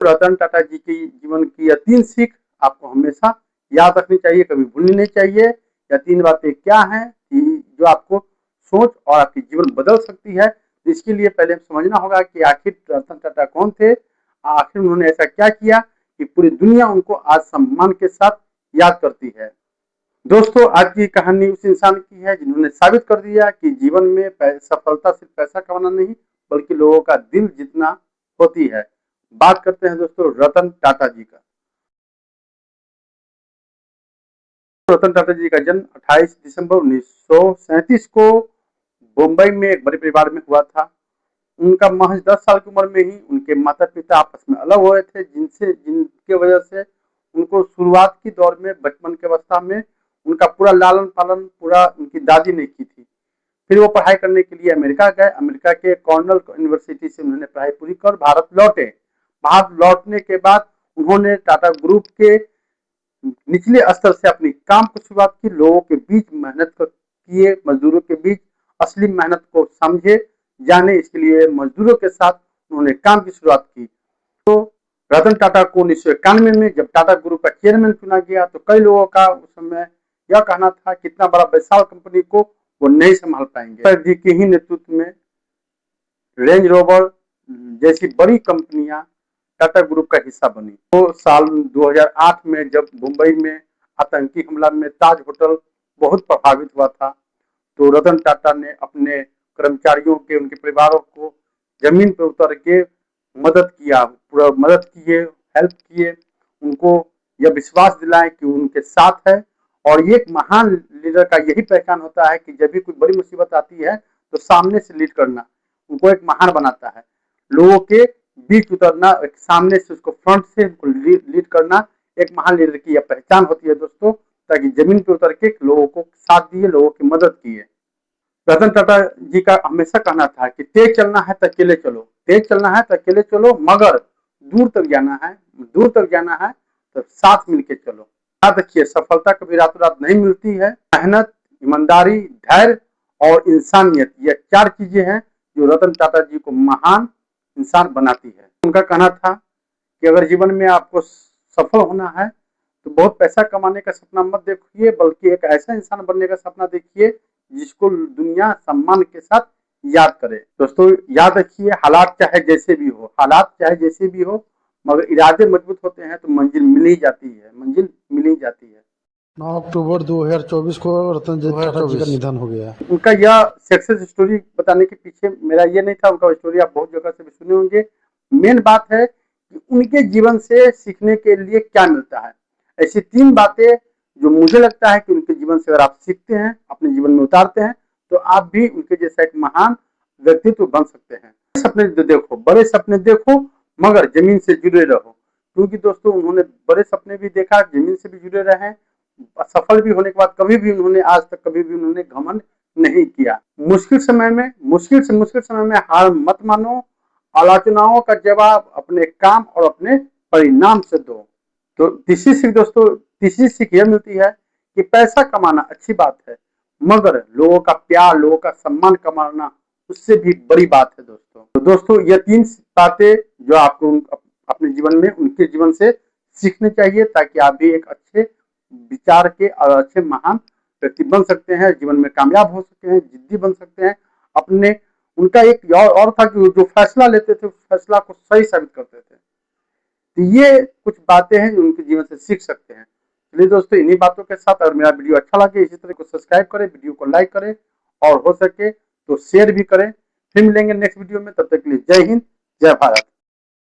रतन टाटा जी की जीवन की यह 3 सीख आपको हमेशा याद रखनी चाहिए, कभी भूलनी नहीं चाहिए। यह 3 बातें क्या हैं कि जो आपको सोच और आपकी जीवन बदल सकती है। तो इसके लिए पहले समझना होगा कि आखिर रतन टाटा कौन थे, आखिर उन्होंने ऐसा क्या किया कि पूरी दुनिया उनको आज सम्मान के साथ याद करती है। दोस्तों, आज की कहानी उस इंसान की है जिन्होंने साबित कर दिया कि जीवन में सफलता सिर्फ पैसा कमाना नहीं बल्कि लोगों का दिल जीतना होती है। बात करते हैं दोस्तों रतन टाटा जी का। रतन टाटा जी का जन्म 28 दिसंबर 1937 को मुंबई में एक बड़े परिवार में हुआ था। उनका महज 10 साल की उम्र में ही उनके माता पिता आपस में अलग हुए थे, जिनके वजह से उनको शुरुआत की दौर में बचपन की अवस्था में उनका पूरा लालन पालन पूरा उनकी दादी ने की थी। फिर वो पढ़ाई करने के लिए अमेरिका गए। अमेरिका के कॉर्नल यूनिवर्सिटी से उन्होंने पढ़ाई पूरी कर भारत लौटे। भारत लौटने के बाद उन्होंने टाटा ग्रुप के निचले स्तर से अपनी काम की शुरुआत की। लोगों के बीच मेहनत किए, मजदूरों के बीच असली मेहनत को समझे जाने, इसके लिए मजदूरों के साथ उन्होंने काम की शुरुआत की। तो रतन टाटा को 1991 में जब टाटा ग्रुप का चेयरमैन चुना गया तो कई लोगों का उस समय यह कहना था कि इतना बड़ा विशाल कंपनी को वो नहीं संभाल पाएंगे। जी के ही नेतृत्व में रेंज रोवर जैसी बड़ी कंपनियां टाटा ग्रुप का हिस्सा बनी। तो साल 2008 में जब मुंबई में आतंकी हमला में ताज होटल बहुत प्रभावित हुआ था, तो रतन टाटा ने अपने कर्मचारियों के, उनके परिवारों को जमीन पर उतर के मदद किया, पूरा मदद किए, हेल्प किए, उनको यह विश्वास दिलाए कि उनके साथ है। और ये एक महान लीडर का यही पहचान होता है कि जब भी कोई बड़ी मुसीबत आती है तो सामने से लीड करना उनको एक महान बनाता है। लोगों के बीच उतरना, एक सामने से उसको फ्रंट से लीड करना एक महान लीडर की यह पहचान होती है दोस्तों, ताकि जमीन पे उतर के लोगों को साथ दिए, लोगों की मदद किए। रतन टाटा जी का हमेशा कहना था कि तेज चलना है तो अकेले चलो, तेज चलना है तो अकेले चलो, मगर दूर तक जाना है, दूर तक जाना है तो साथ मिलके चलो। याद रखिए, सफलता कभी रातों रात नहीं मिलती है। मेहनत, ईमानदारी, धैर्य और इंसानियत, ये 4 चीजें हैं जो रतन टाटा जी को महान इंसान बनाती है। उनका कहना था कि अगर जीवन में आपको सफल होना है तो बहुत पैसा कमाने का सपना मत देखिए, बल्कि एक ऐसा इंसान बनने का सपना देखिए जिसको दुनिया सम्मान के साथ याद करे। दोस्तों, याद रखिए, हालात चाहे जैसे भी हो, हालात चाहे जैसे भी हो, मगर इरादे मजबूत होते हैं तो मंजिल मिल ही जाती है, मंजिल मिल ही जाती है। 9 अक्टूबर 2024 को रतन टाटा जी का निधन हो गया। उनका यह सक्सेस स्टोरी बताने के पीछे मेरा ये नहीं था, उनका स्टोरी आप बहुत जगह से भी सुने होंगे। मेन बात है कि उनके जीवन से सीखने के लिए क्या मिलता है। ऐसी 3 बातें जो मुझे लगता है कि उनके जीवन से अगर आप सीखते हैं, अपने जीवन में उतारते हैं, तो आप भी उनके जैसा एक महान व्यक्तित्व बन सकते हैं। सपने देखो, बड़े सपने देखो, मगर जमीन से जुड़े रहो, क्योंकि दोस्तों उन्होंने बड़े सपने भी देखा, जमीन से भी जुड़े रहे। सफल भी होने के बाद कभी भी उन्होंने, आज तक कभी भी उन्होंने घमंड नहीं किया। मुश्किल से मुश्किल समय में हार मत मानो। आलोचनाओं का जवाब अपने काम और अपने परिणाम से दो। तो तीसरी सीख दोस्तों, तीसरी सीख यह मिलती है कि पैसा कमाना अच्छी बात है, मगर लोगों का प्यार, लोगों का सम्मान कमाना उससे भी बड़ी बात है दोस्तों। तो दोस्तों, ये 3 बातें जो आपको अपने जीवन में उनके जीवन से सीखने चाहिए, ताकि आप भी एक अच्छे विचार के और अच्छे महान व्यक्ति बन सकते हैं, जीवन में कामयाब हो सकते हैं, जिद्दी बन सकते हैं। अपने उनका एक और था कि जो फैसला लेते थे उस फैसला को सही साबित करते थे। तो ये कुछ बातें हैं जो उनके जीवन से सीख सकते हैं। चलिए दोस्तों, इन्हीं बातों के साथ अगर मेरा वीडियो अच्छा लगे इसी तरह को सब्सक्राइब करें, वीडियो को लाइक करें और हो सके तो शेयर भी करें। फिर मिलेंगे नेक्स्ट वीडियो में, तब तक के लिए जय हिंद, जय भारत।